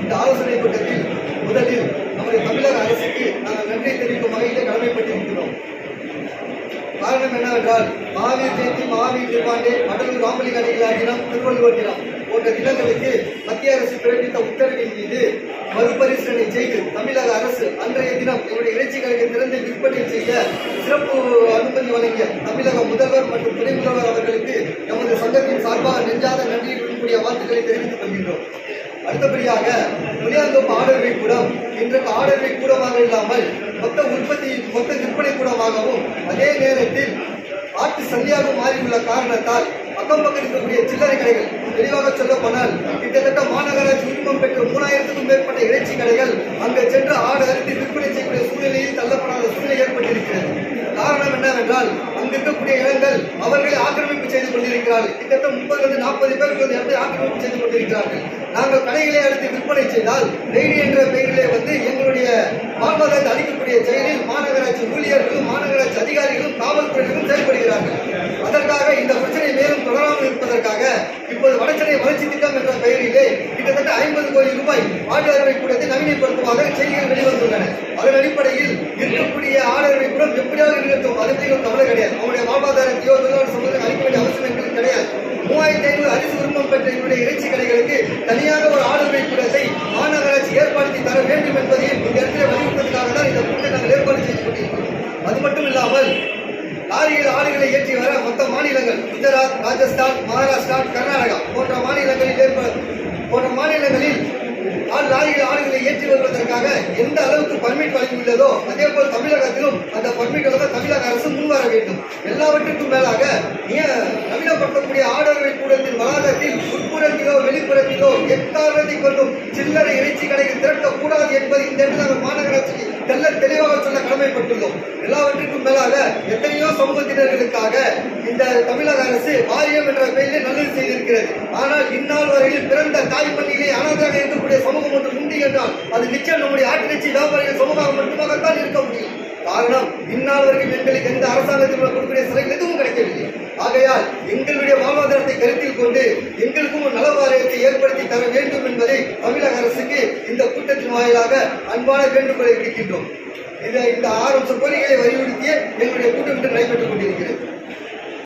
இந்த ஆலோசனை கூட்டத்தில் முதலில் நமது தமிழக அரசுக்கு நாங்கள் நன்றி தெரிவிக்கும் வகையிலே கடமைப்பட்டிருக்கிறோம். காரணம் என்னவென்றால் மகாவீர் ஜெயந்தி, மகாவீர் திருவாண்டே, அடலூர் ராமலிங்க அடிகளார் தினம், திருவள்ளுவர் தினம் போன்ற தினங்களுக்கு மத்திய அரசு பிறப்பித்த உத்தரவின் மீது மறுபரிசீலனை செய்து தமிழக அரசு அன்றைய தினம் எங்களுடைய இறைச்சி கடையை திறந்து விற்பனை செய்ய சிறப்பு அனுமதி வழங்கிய தமிழக முதல்வர் மற்றும் துணை முதல்வர் அவர்களுக்கு நமது சங்கத்தின் சார்பாக நெஞ்சாத நன்றியுடைய வாழ்த்துக்களை தெரிவித்துக் கொள்கின்றோம். அடுத்தபடியாக புளியாந்தோப்பு ஆடர்வை கூடம் இன்றைக்கு ஆடர்வை கூடமாக இல்லாமல் மொத்த விற்பனை கூடமாகவும் அதே நேரத்தில் ஆட்டு சந்தையாக மாறியுள்ள காரணத்தால் அக்கம் பக்கம் இருக்கக்கூடிய சில்லறை கடைகள், தெளிவாக சொல்ல போனால் கிட்டத்தட்ட மாநகராட்சி உரிமம் பெற்ற 3000க்கும் மேற்பட்ட இறைச்சி கடைகள் அங்கு சென்று ஆடு அறுத்து விற்பனை செய்யக்கூடிய சூழ்நிலையில் தள்ளப்படாத சூழ்நிலை ஏற்பட்டிருக்கிறது. காரணம் என்னவென்றால் அங்கு இருக்கக்கூடிய இடங்கள் அவர்களை ஆக்கிரமிப்பு செய்து கொண்டிருக்கிறார்கள். கிட்டத்தட்ட 30-40 பேருக்கு ஆக்கிரமிப்பு செய்து கொண்டிருக்கிறார்கள். நாங்கள் கடைகளை அடுத்து விற்பனை செய்தால் ரெய்டு என்ற பெயரிலே எங்களுடைய வாழ்வாதாரத்தை அளிக்கக்கூடிய செயலில் மாநகராட்சி ஊழியர்களும் மாநகராட்சி அதிகாரிகளும் காவல்துறையினரும் செயல்படுகிறார்கள். அதற்காக இந்த பிரச்சனை மேலும் தொடராமல் இருப்பதற்காக இப்போது வடசென்னை வளர்ச்சி திட்டம் என்ற பெயரிலே கிட்டத்தட்ட 50 கோடி ரூபாய் ஆடு அறுவை கூடத்தை நவீனப்படுத்துவதாக செய்திகள் வெளிவந்துள்ளன. அதன் அடிப்படையில் இருக்கக்கூடிய ஆடு அறுவை கூடம் எப்படியாவது நிறுத்தும், அது எங்களுக்கு கவலை கிடையாது. அவருடைய வாழ்வாதாரத்தையோ தொழிலாளர் சமூகத்தை அளிக்க வேண்டிய அவசியம் எங்களுக்கு கிடையாது. 3500 அரிசி உரிமம் பெற்ற எங்களுடைய இறைச்சி கடைகளுக்கு தனியாக ஒரு ஆடு அறுவை கூடத்தை மாநகராட்சி ஏற்படுத்தி தர வேண்டும் என்பதையும் இந்த இடத்திலே வலியுறுத்துவதற்காக தான் இந்த கூட்டத்தை நாங்கள் ஏற்பாடு செய்து கொண்டிருக்கிறோம். அது மட்டும் இல்லாமல் லாரியில் ஆடுகளை ஏற்றி வர மொத்த மாநிலங்கள் குஜராத், ராஜஸ்தான், மகாராஷ்டிரா, கர்நாடகா போன்ற மாநிலங்களில் லாரியில் ஆடுகளை ஏற்றி வருவதற்காக எந்த அளவுக்கு பர்மிட் வழங்கியுள்ளதோ அதே போல் தமிழகத்திலும் அந்த பர்மிட் வழங்க தமிழக அரசு முன்வர வேண்டும். எல்லாவற்றிற்கும் மேலாக நவீனப்படுத்தக்கூடிய ஆடு அறுவை கூடத்தின் வளாகத்தில் உட்புறத்திலோ வெளிப்புறத்திலோ எக்காரணத்தை கொண்டும் சில்லறை இறைச்சி கடைகள் திறக்கக்கூடாது என்பது இந்த இடத்தில் நாங்கள் மாநகராட்சிக்கு தெளிவாக சொல்ல கடமைப்பட்டுள்ளோம். எல்லாவற்றிற்கும் மேலாக எத்தனையோ சமூகத்தினர்களுக்காக இந்த தமிழக அரசு வாரியம் என்ற பெயரில் நல்லது செய்திருக்கிறது. ஆனால் இந்நாள் வரையில் பிறந்த தாய் மண்ணிலே அனாதையாக இருக்கக்கூடிய சமூகம் ஒன்று உண்டு என்றால் அது நிச்சயம் நம்முடைய ஆட்டிறைச்சி வியாபாரிகள் சமூகம் மட்டுமாகத்தான் இருக்க முடியும். காரணம், இந்நாள் வரைக்கும் எங்களுக்கு எந்த அரசாங்கத்தில் கொடுக்கக்கூடிய சிலைகள் எதுவும் கிடைக்கவில்லை. ஆகையால் எங்களுடைய வாழ்வாதாரத்தை கருத்தில் கொண்டு எங்களுக்கும் ஒரு நல வாரியத்தை ஏற்படுத்தி தர வேண்டும் என்பதை தமிழக அரசுக்கு இந்த கூட்டத்தின் வாயிலாக அன்பான வேண்டுகோளை விடுக்கின்றோம். இந்த 6 கோரிக்கைகளை வலியுறுத்திய எங்களுடைய கூட்டம் நடைபெற்றுக் கொண்டிருக்கிறது.